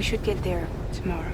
should get there tomorrow.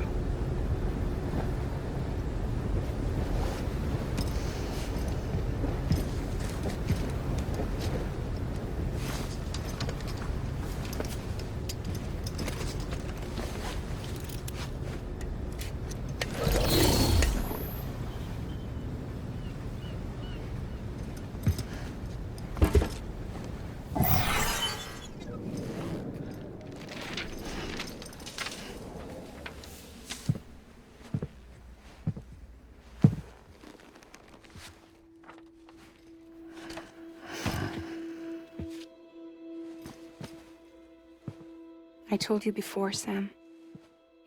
I told you before, Sam.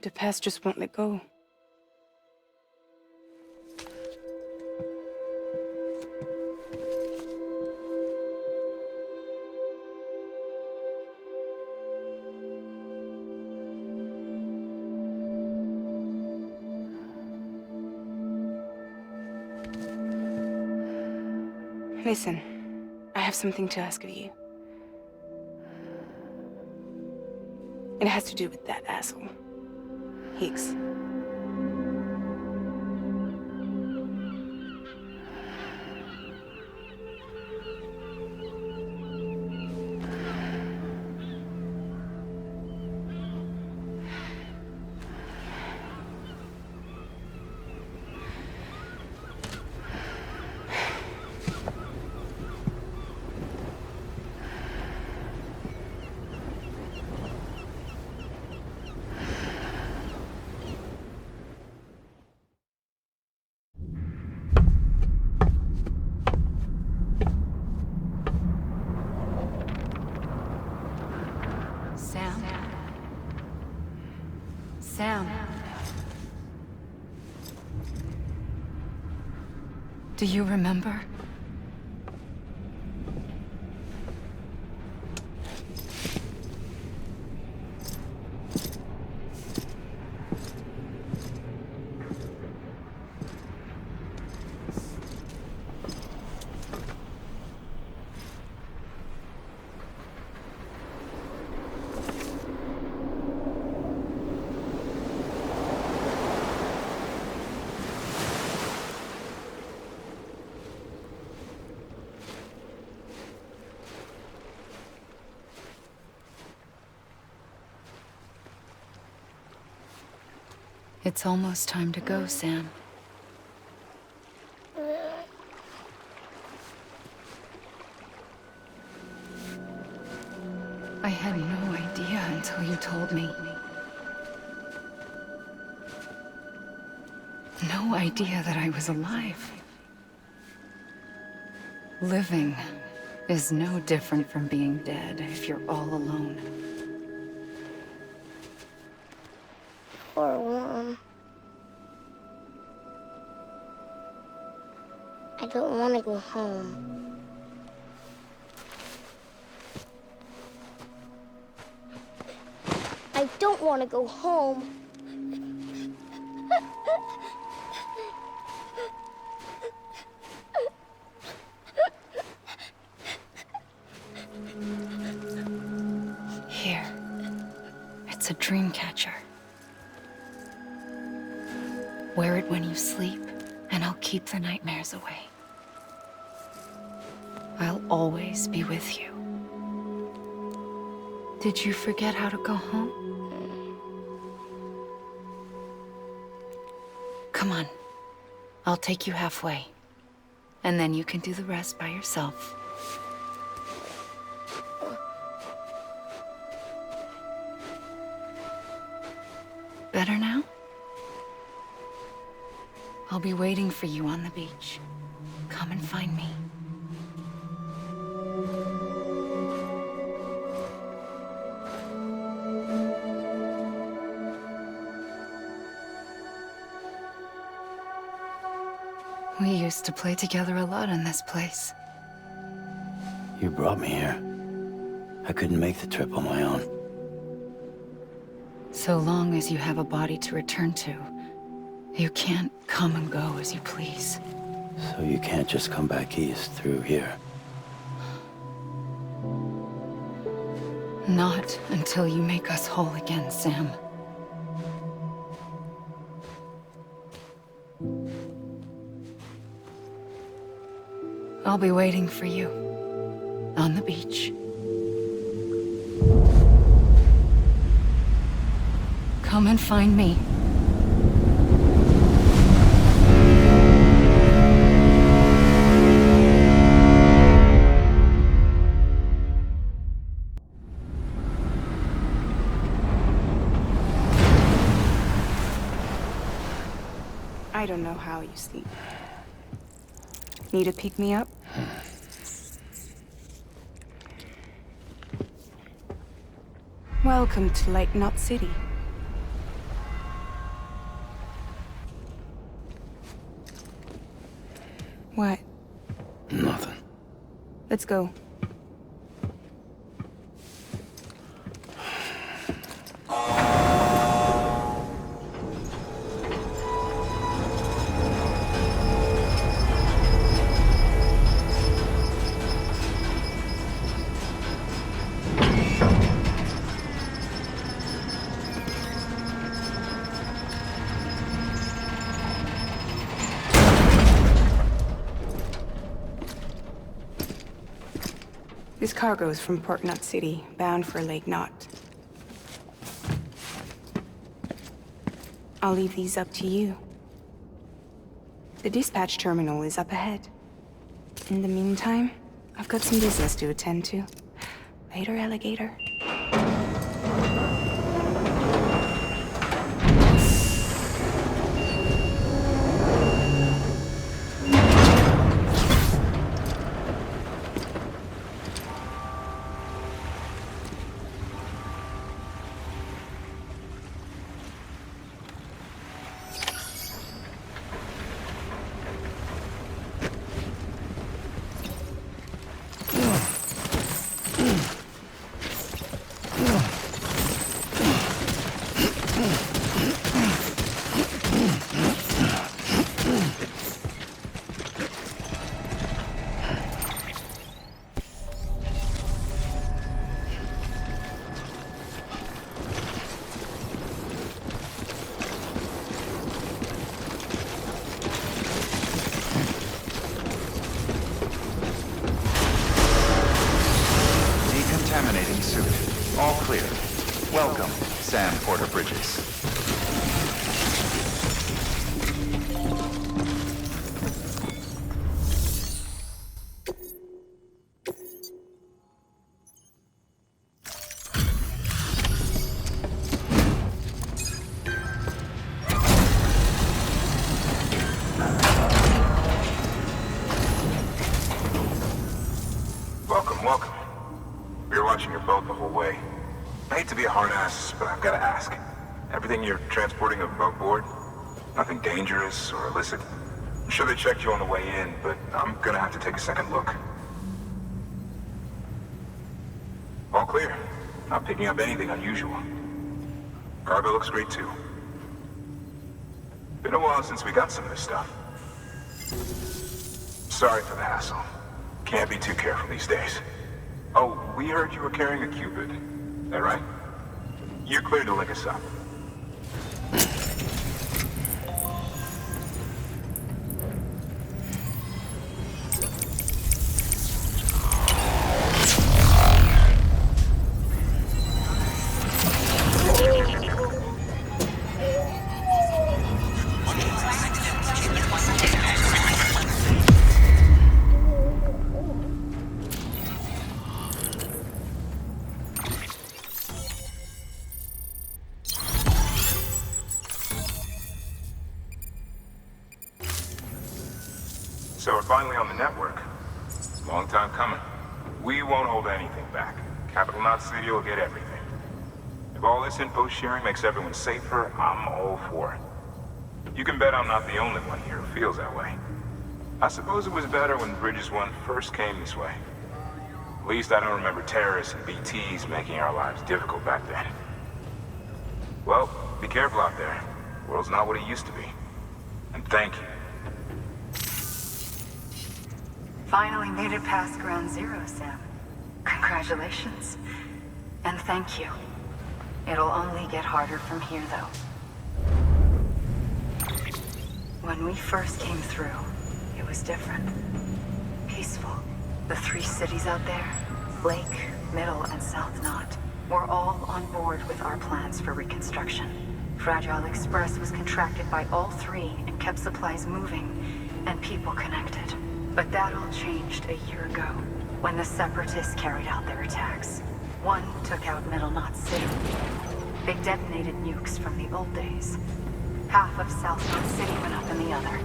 The past just won't let go. Listen, I have something to ask of you. It has to do with that asshole, Higgs. Sam. Do you remember? It's almost time to go, Sam. I had no idea until you told me. No idea that I was alive. Living is no different from being dead if you're all alone. Poor worm. I don't want to go home. I don't want to go home. Here. It's a dream catcher. Wear it when you sleep, and I'll keep the nightmares away. I'll always be with you. Did you forget how to go home? Come on. I'll take you halfway. And then you can do the rest by yourself. Better now? I'll be waiting for you on the beach. Come and find me. We used to play together a lot in this place. You brought me here. I couldn't make the trip on my own. So long as you have a body to return to, you can't come and go as you please. So you can't just come back east through here? Not until you make us whole again, Sam. I'll be waiting for you on the beach. Come and find me. I don't know how you sleep. Need a pick-me-up? Welcome to Lake Knot City. What? Nothing. Let's go. This cargo is from Port Knot City, bound for Lake Knot. I'll leave these up to you. The dispatch terminal is up ahead. In the meantime, I've got some business to attend to. Later, alligator. Decontaminating suit. All clear. Welcome, Sam Porter Bridges. Welcome. We were watching your boat the whole way. I hate to be a hard ass, but I've got to ask. Everything you're transporting above board? Nothing dangerous or illicit? I'm sure they checked you on the way in, but I'm gonna have to take a second look. All clear. Not picking up anything unusual. Cargo looks great too. Been a while since we got some of this stuff. Sorry for the hassle. Can't be too careful these days. Oh, we heard you were carrying a Cupid. Is that right? You're cleared to link us up. So we're finally on the network. Long time coming. We won't hold anything back. Capital Knot City will get everything. If all this info sharing makes everyone safer, I'm all for it. You can bet I'm not the only one here who feels that way. I suppose it was better when Bridges 1 first came this way. At least I don't remember terrorists and BTs making our lives difficult back then. Well, be careful out there. The world's not what it used to be. And thank you. Finally made it past ground zero, Sam. Congratulations. And thank you. It'll only get harder from here, though. When we first came through, it was different. Peaceful. The 3 cities out there, Lake, Middle, and South Knot, were all on board with our plans for reconstruction. Fragile Express was contracted by all 3 and kept supplies moving and people connected. But that all changed a year ago, when the Separatists carried out their attacks. One took out Middle Knot City. They detonated nukes from the old days. Half of South Knot City went up in the other.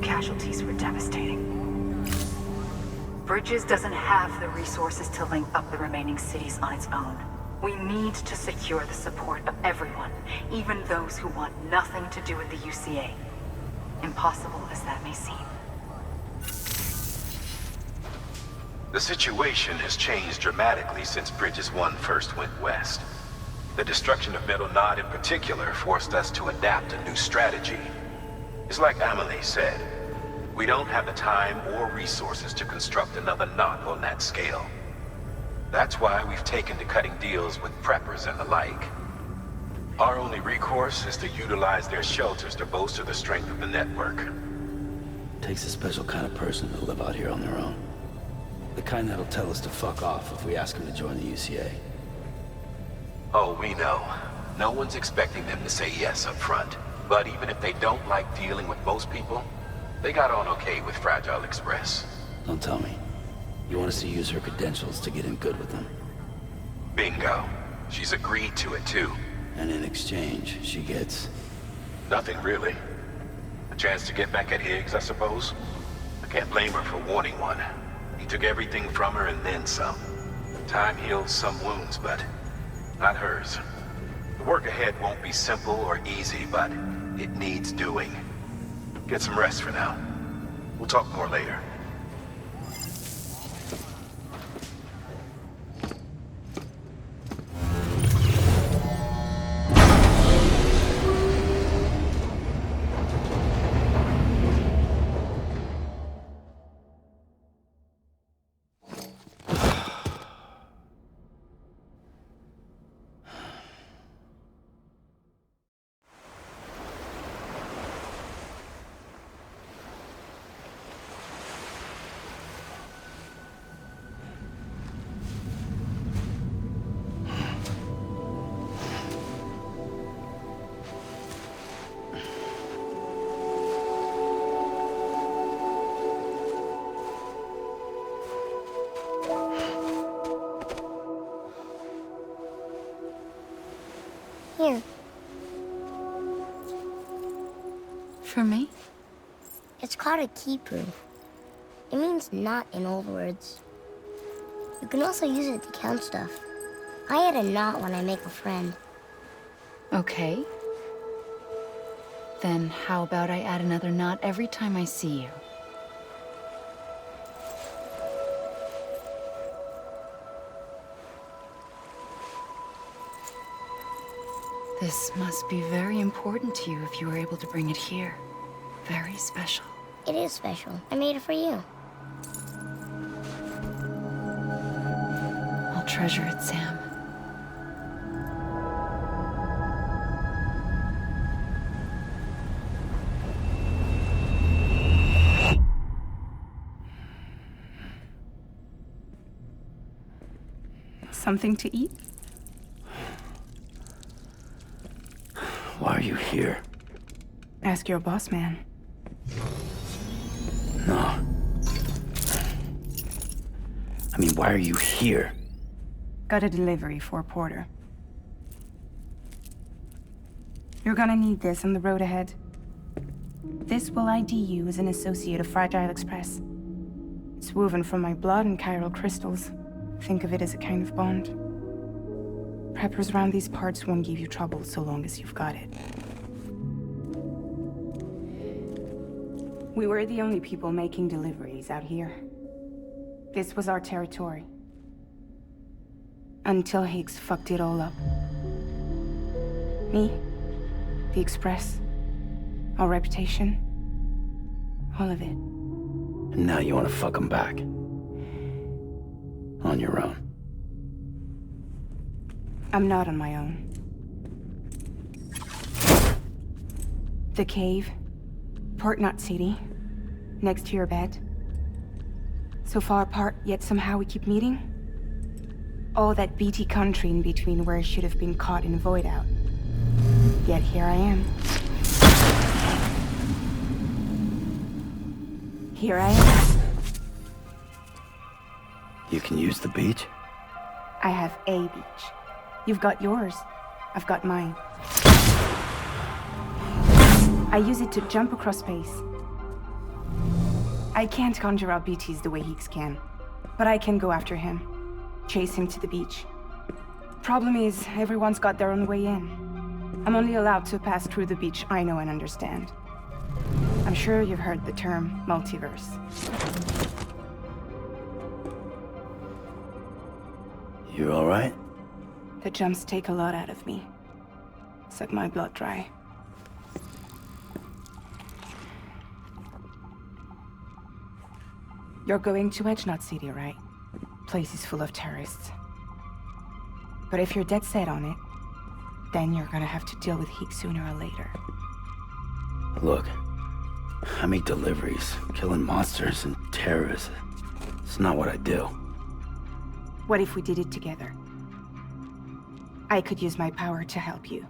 Casualties were devastating. Bridges doesn't have the resources to link up the remaining cities on its own. We need to secure the support of everyone, even those who want nothing to do with the UCA. Impossible as that may seem. The situation has changed dramatically since Bridges 1 first went west. The destruction of Middle Knot in particular forced us to adapt a new strategy. It's like Amelie said, we don't have the time or resources to construct another knot on that scale. That's why we've taken to cutting deals with preppers and the like. Our only recourse is to utilize their shelters to bolster the strength of the network. Takes a special kind of person to live out here on their own. The kind that'll tell us to fuck off if we ask them to join the UCA. Oh, we know. No one's expecting them to say yes up front. But even if they don't like dealing with most people, they got on okay with Fragile Express. Don't tell me. You want us to use her credentials to get in good with them? Bingo. She's agreed to it too. And in exchange, she gets... Nothing really. A chance to get back at Higgs, I suppose? I can't blame her for wanting one. He took everything from her and then some. Time heals some wounds, but not hers. The work ahead won't be simple or easy, but it needs doing. Get some rest for now. We'll talk more later. Here. For me? It's called a keeper. It means knot in old words. You can also use it to count stuff. I add a knot when I make a friend. Okay. Then how about I add another knot every time I see you? This must be very important to you if you were able to bring it here. Very special. It is special. I made it for you. I'll treasure it, Sam. Something to eat? Why are you here? Ask your boss man. No. I mean, why are you here? Got a delivery for Porter. You're gonna need this on the road ahead. This will ID you as an associate of Fragile Express. It's woven from my blood and chiral crystals. Think of it as a kind of bond. Preppers around these parts won't give you trouble so long as you've got it. We were the only people making deliveries out here. This was our territory. Until Higgs fucked it all up. Me, the Express, our reputation, all of it. And now you want to fuck them back. On your own. I'm not on my own. The cave, Port Knot City. Next to your bed. So far apart, yet somehow we keep meeting. All that BT country in between where I should have been caught in void out. Yet here I am. Here I am. You can use the beach? I have a beach. You've got yours. I've got mine. I use it to jump across space. I can't conjure up BTs the way Higgs can, but I can go after him. Chase him to the beach. Problem is, everyone's got their own way in. I'm only allowed to pass through the beach I know and understand. I'm sure you've heard the term multiverse. You alright? The jumps take a lot out of me. Suck my blood dry. You're going to Edge Knot City, right? Place is full of terrorists. But if you're dead set on it, then you're gonna have to deal with Higgs sooner or later. Look, I make deliveries, killing monsters and terrorists. It's not what I do. What if we did it together? I could use my power to help you.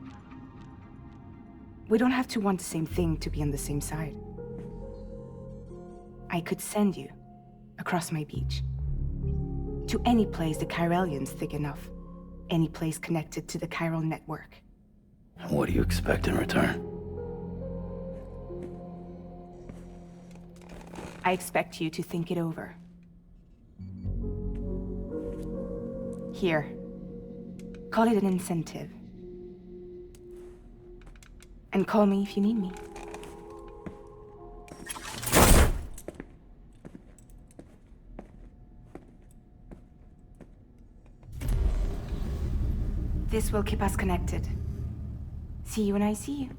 We don't have to want the same thing to be on the same side. I could send you across my beach. To any place the Chiralian's thick enough. Any place connected to the chiral network. What do you expect in return? I expect you to think it over. Here. Call it an incentive. And call me if you need me. This will keep us connected. See you when I see you.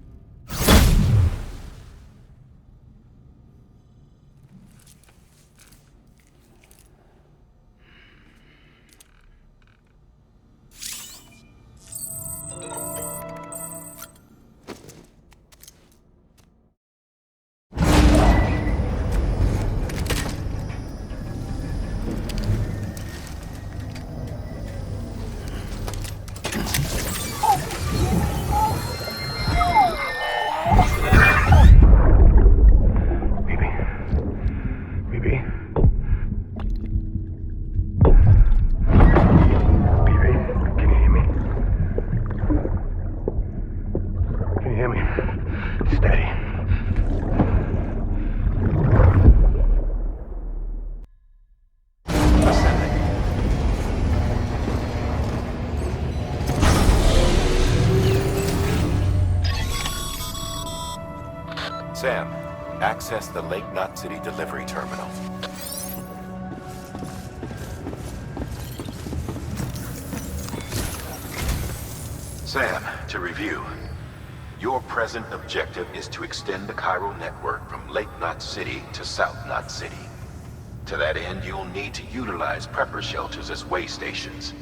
Sam, access the Lake Knot City delivery terminal. Sam, to review. Your present objective is to extend the chiral network from Lake Knot City to South Knot City. To that end, you'll need to utilize prepper shelters as way stations.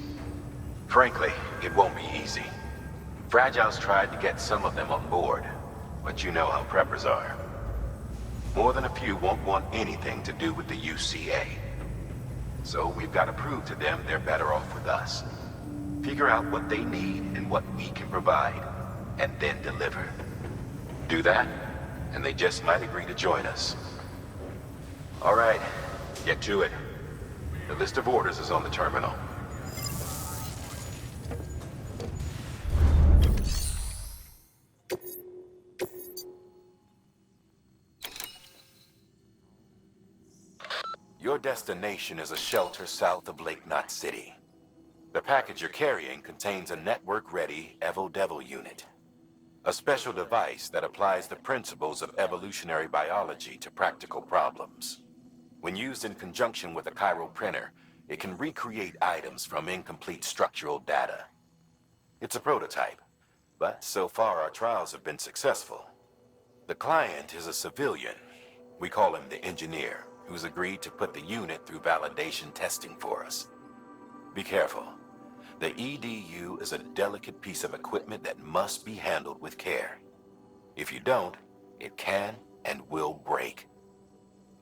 Frankly, it won't be easy. Fragile's tried to get some of them on board, but you know how preppers are. More than a few won't want anything to do with the UCA. So we've got to prove to them they're better off with us. Figure out what they need and what we can provide, and then deliver. Do that, and they just might agree to join us. All right, get to it. The list of orders is on the terminal. Your destination is a shelter south of Lake Knot City. The package you're carrying contains a network-ready Evo-Devil unit. A special device that applies the principles of evolutionary biology to practical problems. When used in conjunction with a chiral printer, it can recreate items from incomplete structural data. It's a prototype, but so far our trials have been successful. The client is a civilian. We call him the engineer, who's agreed to put the unit through validation testing for us. Be careful. The EDU is a delicate piece of equipment that must be handled with care. If you don't, it can and will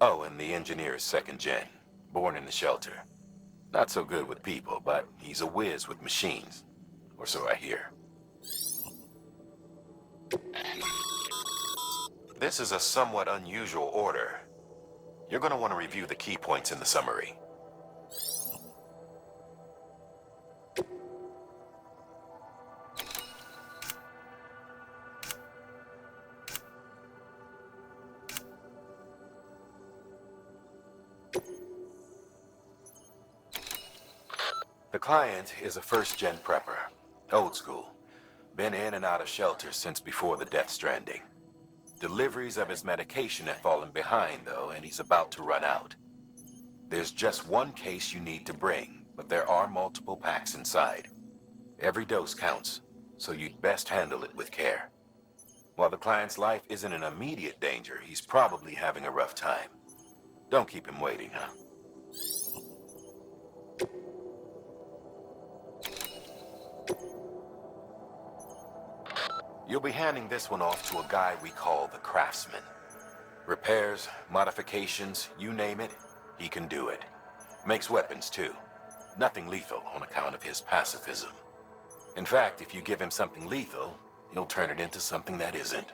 Oh, and the engineer is second gen, born in the shelter. Not so good with people, but he's a whiz with machines. Or so I hear. This is a somewhat unusual order. You're going to want to review the key points in the summary. The client is a first-gen prepper. Old school. Been in and out of shelters since before the death stranding. Deliveries of his medication have fallen behind, though, and he's about to run out. There's just one case you need to bring, but there are multiple packs inside. Every dose counts, so you'd best handle it with care. While the client's life isn't in immediate danger, he's probably having a rough time. Don't keep him waiting, huh? You'll be handing this one off to a guy we call the Craftsman. Repairs, modifications, you name it, he can do it. Makes weapons too. Nothing lethal on account of his pacifism. In fact, if you give him something lethal, he'll turn it into something that isn't.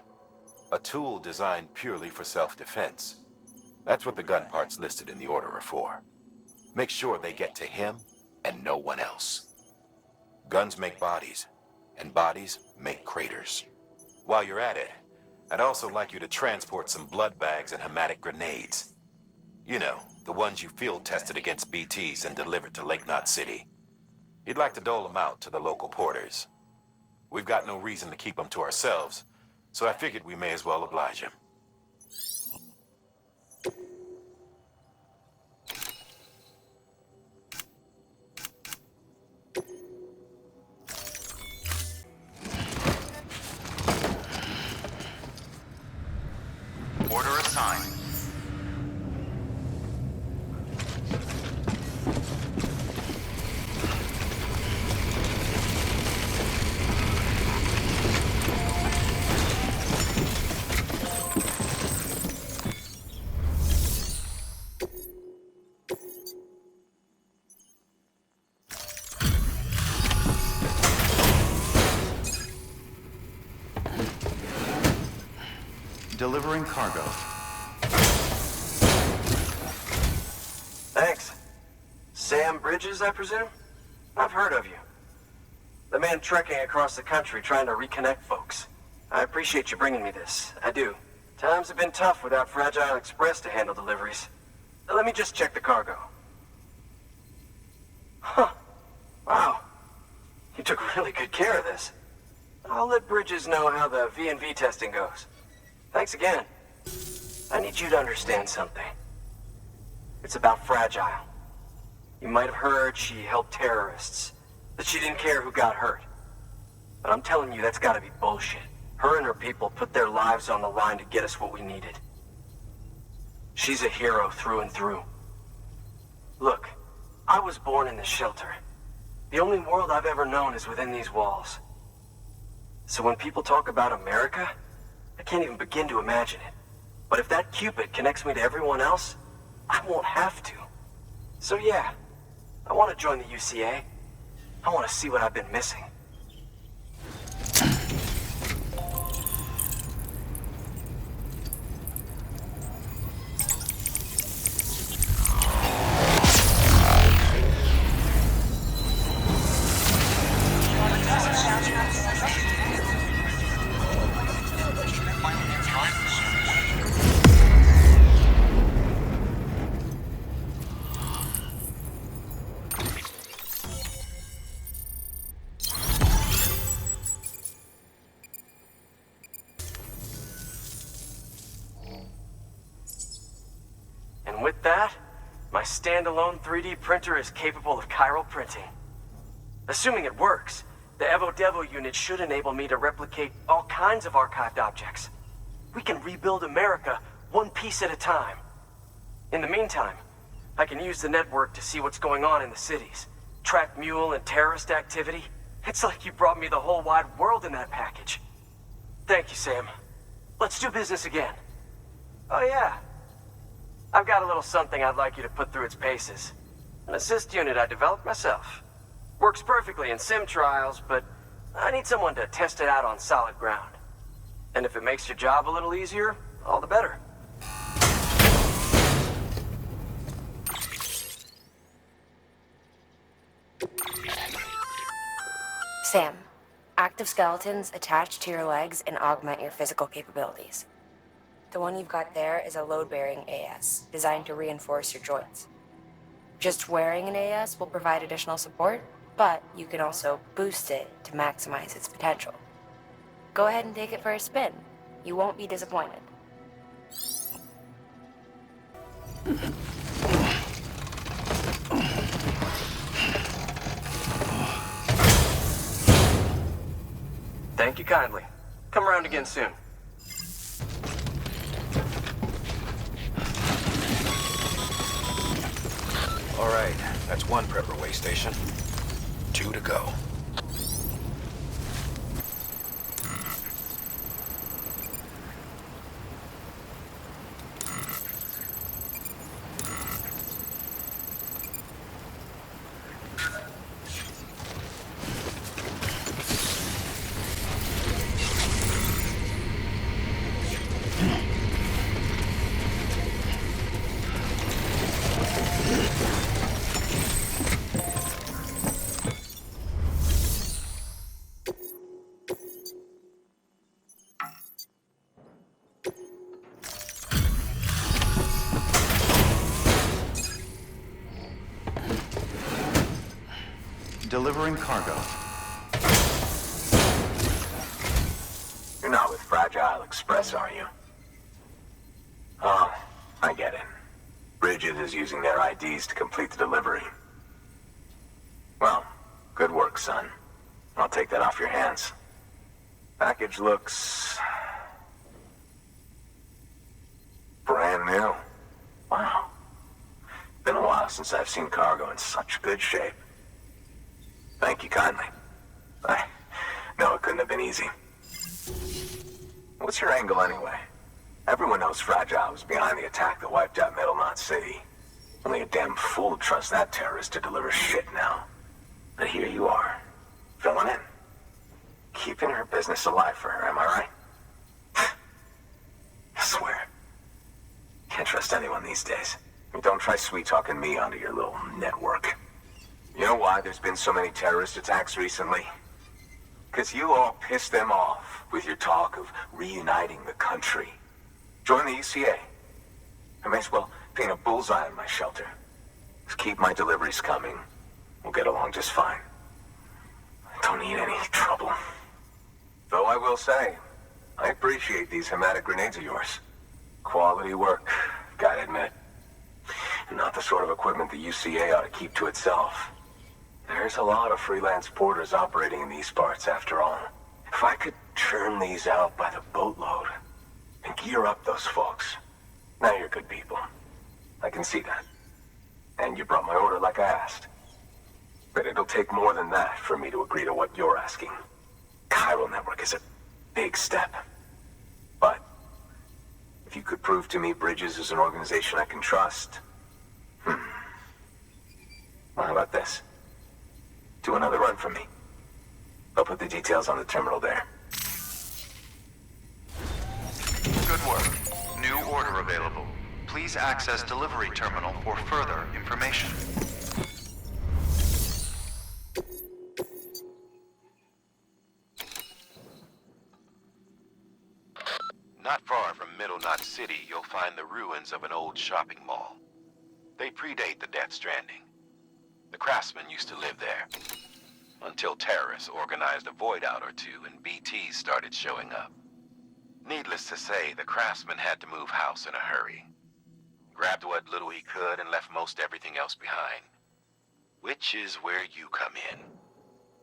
A tool designed purely for self-defense. That's what the gun parts listed in the order are for. Make sure they get to him and no one else. Guns make bodies, and bodies make craters. While you're at it, I'd also like you to transport some blood bags and hematic grenades. You know, the ones you field tested against BTs and delivered to Lake Knot City. He'd like to dole them out to the local porters. We've got no reason to keep them to ourselves, so I figured we may as well oblige him. Order assigned. Delivering cargo. Thanks. Sam Bridges, I presume? I've heard of you. The man trekking across the country trying to reconnect folks. I appreciate you bringing me this. I do. Times have been tough without Fragile Express to handle deliveries. Let me just check the cargo. Huh. Wow. You took really good care of this. I'll let Bridges know how the V&V testing goes. Thanks again. I need you to understand something. It's about Fragile. You might have heard she helped terrorists, that she didn't care who got hurt. But I'm telling you, that's gotta be bullshit. Her and her people put their lives on the line to get us what we needed. She's a hero through and through. Look, I was born in this shelter. The only world I've ever known is within these walls. So when people talk about America, I can't even begin to imagine it. But if that Cupid connects me to everyone else, I won't have to. So yeah, I want to join the UCA. I want to see what I've been missing. And with that, my standalone 3D printer is capable of chiral printing. Assuming it works, the Evo Devo unit should enable me to replicate all kinds of archived objects. We can rebuild America one piece at a time. In the meantime, I can use the network to see what's going on in the cities, track mule and terrorist activity. It's like you brought me the whole wide world in that package. Thank you, Sam. Let's do business again. Oh yeah. I've got a little something I'd like you to put through its paces. An assist unit I developed myself. Works perfectly in sim trials, but I need someone to test it out on solid ground. And if it makes your job a little easier, all the better. Sam, active skeletons attach to your legs and augment your physical capabilities. The one you've got there is a load-bearing AS, designed to reinforce your joints. Just wearing an AS will provide additional support, but you can also boost it to maximize its potential. Go ahead and take it for a spin. You won't be disappointed. Thank you kindly. Come around again soon. All right, that's one prepper way station. 2 to go. Delivering cargo. You're not with Fragile Express, are you? Oh, I get it. Bridges is using their IDs to complete the delivery. Well, good work, son. I'll take that off your hands. Package looks... brand new. Wow. Been a while since I've seen cargo in such good shape. Thank you kindly. I know it couldn't have been easy. What's your angle anyway? Everyone knows Fragile was behind the attack that wiped out Middle Knot City. Only a damn fool would trust that terrorist to deliver shit now. But here you are, filling in. Keeping her business alive for her, am I right? I swear. Can't trust anyone these days. And don't try sweet-talking me onto your little network. You know why there's been so many terrorist attacks recently? Because you all pissed them off with your talk of reuniting the country. Join the UCA. I may as well paint a bullseye on my shelter. Just keep my deliveries coming. We'll get along just fine. I don't need any trouble. Though I will say, I appreciate these hematic grenades of yours. Quality work, gotta admit. And not the sort of equipment the UCA ought to keep to itself. There's a lot of freelance porters operating in these parts, after all. If I could churn these out by the boatload and gear up those folks. Now you're good people. I can see that. And you brought my order like I asked. But it'll take more than that for me to agree to what you're asking. Chiral Network is a big step. But if you could prove to me Bridges is an organization I can trust... Well, how about this? Do another run for me. I'll put the details on the terminal there. Good work. New order available. Please access delivery terminal for further information. Not far from Middle Knot City, you'll find the ruins of an old shopping mall. They predate the Death Stranding. The craftsmen used to live there. Until terrorists organized a void out or two and BTs started showing up. Needless to say, the craftsman had to move house in a hurry. Grabbed what little he could and left most everything else behind. Which is where you come in.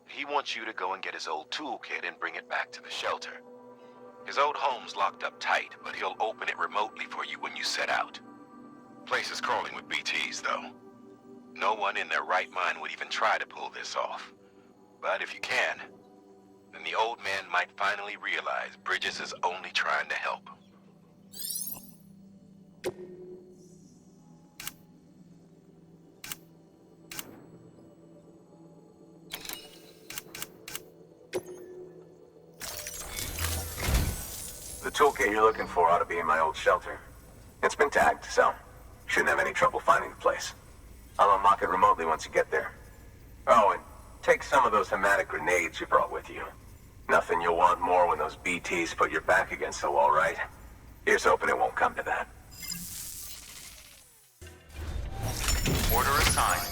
He wants you to go and get his old toolkit and bring it back to the shelter. His old home's locked up tight, but he'll open it remotely for you when you set out. Place is crawling with BTs, though. No one in their right mind would even try to pull this off. But if you can, then the old man might finally realize Bridges is only trying to help. toolkit you're looking for ought to be in my old shelter. It's been tagged, so shouldn't have any trouble finding the place. I'll unlock it remotely once you get there. Oh, and take some of those hematic grenades you brought with you. Nothing you'll want more when those BTs put your back against the wall, right? Here's hoping it won't come to that. Order assigned.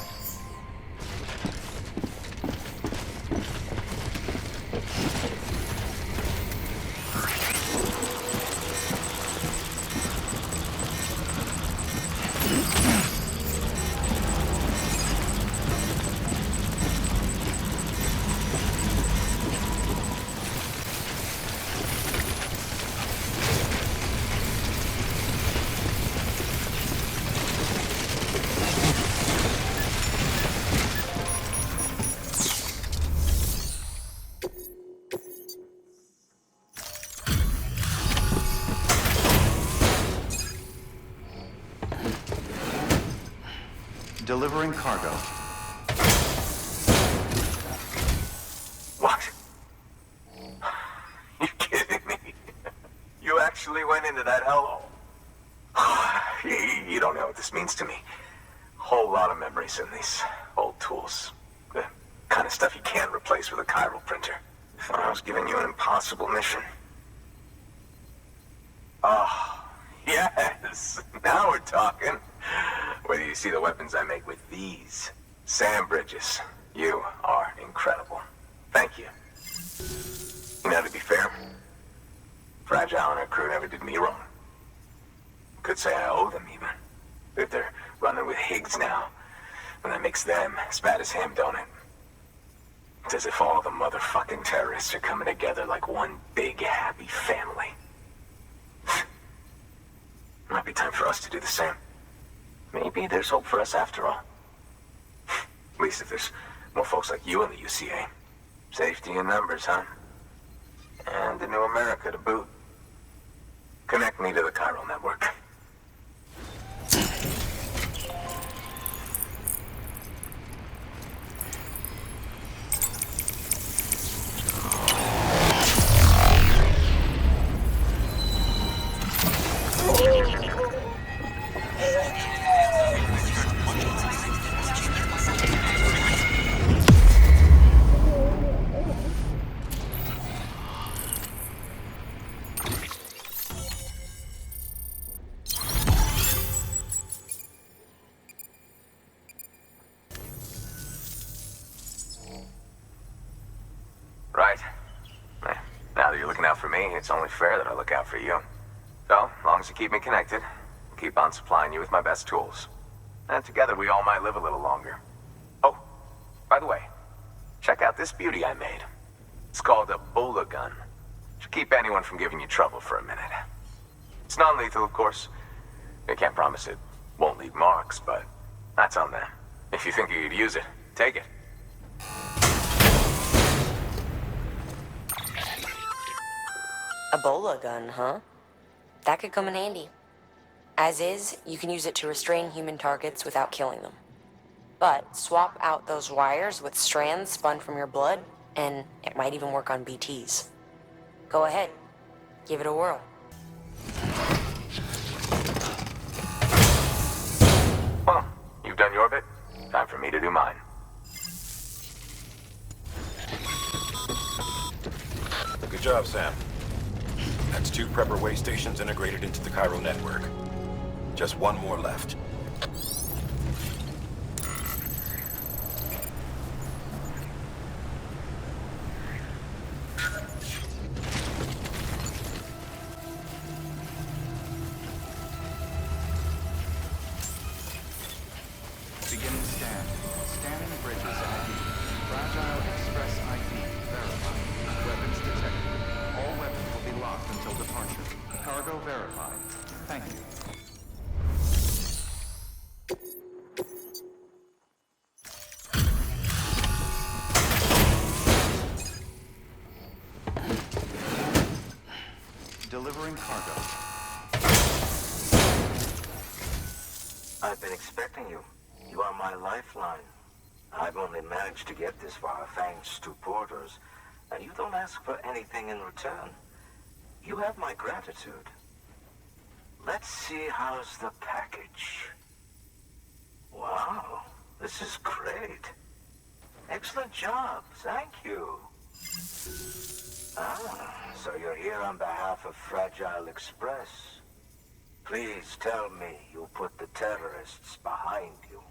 Delivering cargo. What? You kidding me? You actually went into that hellhole? You don't know what this means to me. Whole lot of memories in these old tools. The kind of stuff you can't replace with a chiral printer. Thought I was giving you an impossible mission. Oh, yes. Now we're talking. Where do you see the weapons I make with these? Sand bridges. You are incredible. Thank you. You know, to be fair, Fragile and her crew never did me wrong. Could say I owe them, even. If they're running with Higgs now, and that makes them as bad as him, don't it? It's as if all the motherfucking terrorists are coming together like one big, happy family. Might be time for us to do the same. Maybe there's hope for us after all. At least if there's more folks like you in the UCA. Safety in numbers, huh? And the new America to boot. Connect me to the chiral network. Right. Now that you're looking out for me, it's only fair that I look out for you. So, as long as you keep me connected, I'll keep on supplying you with my best tools. And together we all might live a little longer. Oh, by the way, check out this beauty I made. It's called a Bola gun. Should keep anyone from giving you trouble for a minute. It's non-lethal, of course. I can't promise it won't leave marks, but that's on them. If you think you could use it, take it. A Bola gun, huh? That could come in handy. As is, you can use it to restrain human targets without killing them. But swap out those wires with strands spun from your blood, and it might even work on BTs. Go ahead. Give it a whirl. Well, you've done your bit. Time for me to do mine. Good job, Sam. That's 2 prepper way stations integrated into the chiral network. Just one more left. Beginning scan. Scanning bridges ID. Fragile Express ID verified. Weapons detected. All weapons will be locked until departure. Cargo verified. Thank you. Delivering cargo. I've been expecting you. You are my lifeline. I've only managed to get this far thanks to porters, and you don't ask for anything in return. You have my gratitude. Let's see how's the package. Wow, this is great. Excellent job, thank you. So you're here on behalf of Fragile Express. Please tell me you put the terrorists behind you.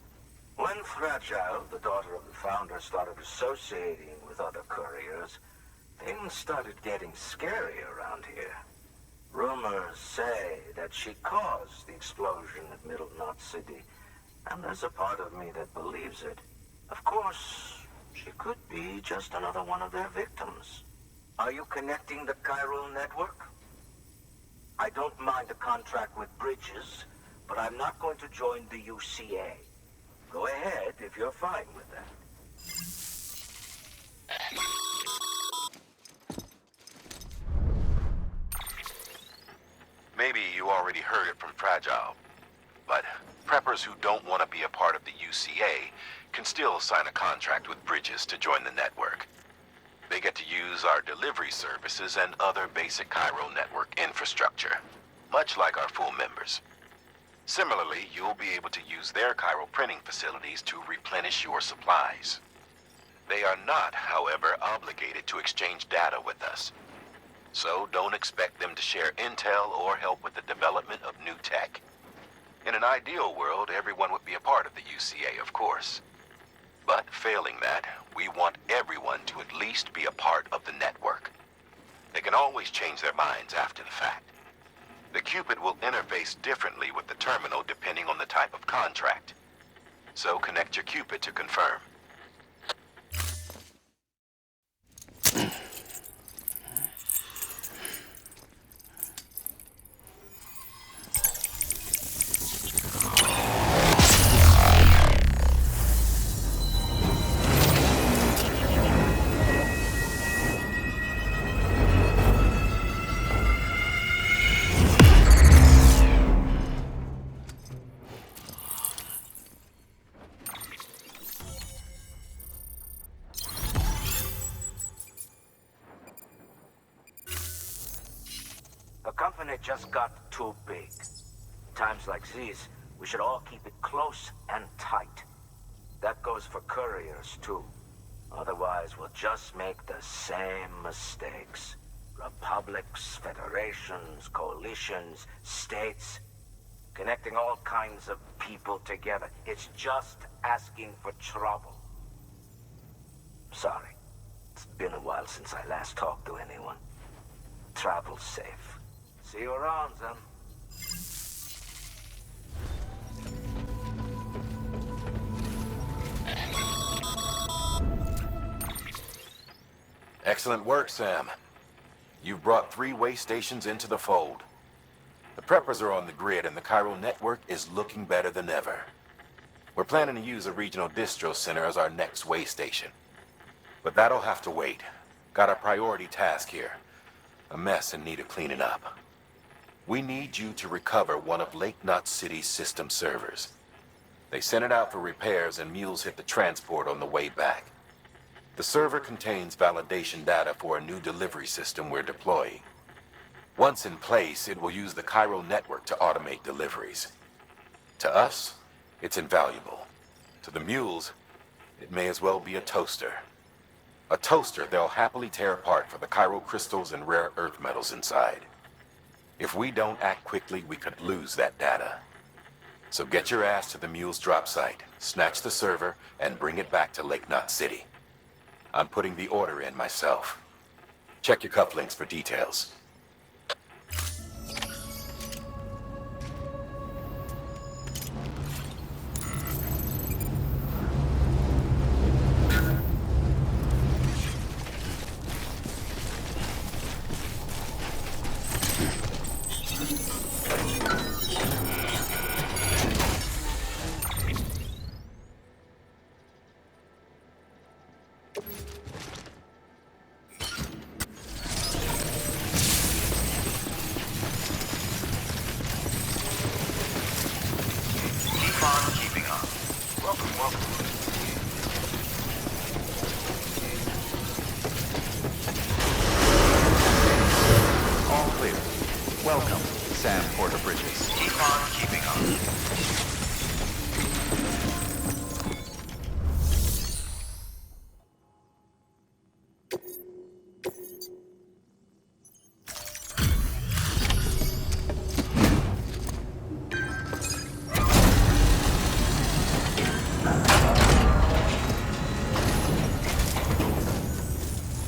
When Fragile, the daughter of the founder, started associating with other couriers, things started getting scary around here. Rumors say that she caused the explosion at Middle Knot City, and there's a part of me that believes it. Of course, she could be just another one of their victims. Are you connecting the chiral network? I don't mind a contract with Bridges, but I'm not going to join the UCA. Go ahead if you're fine with that. Maybe you already heard it from Fragile, but preppers who don't want to be a part of the UCA can still sign a contract with Bridges to join the network. They get to use our delivery services and other basic chiral network infrastructure, much like our full members. Similarly, you'll be able to use their chiral printing facilities to replenish your supplies. They are not, however, obligated to exchange data with us. So don't expect them to share intel or help with the development of new tech. In an ideal world, everyone would be a part of the UCA, of course. But failing that, we want everyone to at least be a part of the network. They can always change their minds after the fact. The Cupid will interface differently with the terminal depending on the type of contract. So connect your Cupid to confirm. The company just got too big. Times like these, we should all keep it close and tight. That goes for couriers, too. Otherwise, we'll just make the same mistakes. Republics, federations, coalitions, states. Connecting all kinds of people together. It's just asking for trouble. Sorry. It's been a while since I last talked to anyone. Travel safe. See you around, then. Excellent work, Sam. You've brought 3 way stations into the fold. The preppers are on the grid and the chiral network is looking better than ever. We're planning to use a regional distro center as our next way station. But that'll have to wait. Got a priority task here. A mess in need of cleaning up. We need you to recover one of Lake Knot City's system servers. They sent it out for repairs and mules hit the transport on the way back. The server contains validation data for a new delivery system we're deploying. Once in place, it will use the chiral network to automate deliveries. To us, it's invaluable. To the mules, it may as well be a toaster. A toaster they'll happily tear apart for the chiral crystals and rare earth metals inside. If we don't act quickly, we could lose that data. So get your ass to the mule's drop site, snatch the server, and bring it back to Lake Knot City. I'm putting the order in myself. Check your cufflinks for details.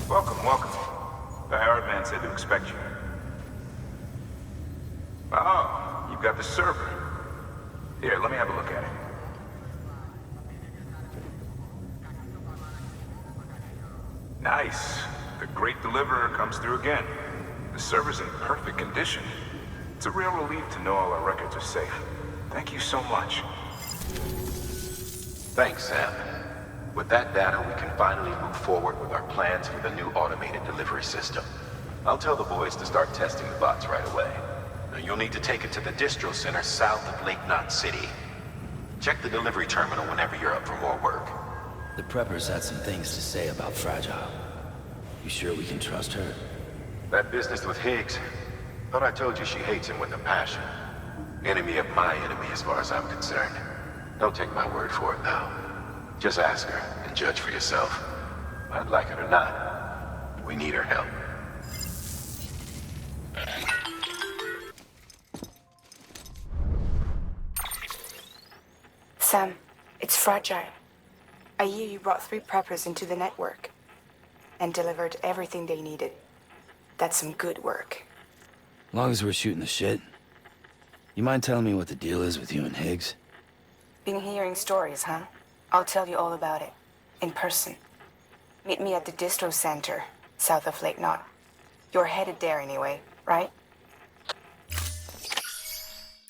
Welcome, welcome. The Herald man said to expect you. Oh, you've got the server. Here, let me have a look at it. Nice. The great deliverer comes through again. The server's in perfect condition. It's a real relief to know all our records are safe. Thank you so much. Thanks, Sam. With that data, we can finally move forward with our plans for the new automated delivery system. I'll tell the boys to start testing the bots right away. Now, you'll need to take it to the distro center south of Lake Knot City. Check the delivery terminal whenever you're up for more work. The preppers had some things to say about Fragile. You sure we can trust her? That business with Higgs, thought I told you she hates him with a passion. Enemy of my enemy as far as I'm concerned. Don't take my word for it, though. Just ask her and judge for yourself. I'd like it or not. We need her help. Sam, it's Fragile. I hear you brought 3 preppers into the network and delivered everything they needed. That's some good work. As long as we're shooting the shit. You mind telling me what the deal is with you and Higgs? Been hearing stories, huh? I'll tell you all about it. In person. Meet me at the distro center, south of Lake Knot. You're headed there anyway, right?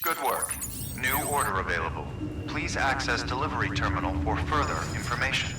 Good work. New order available. Please access delivery terminal for further information.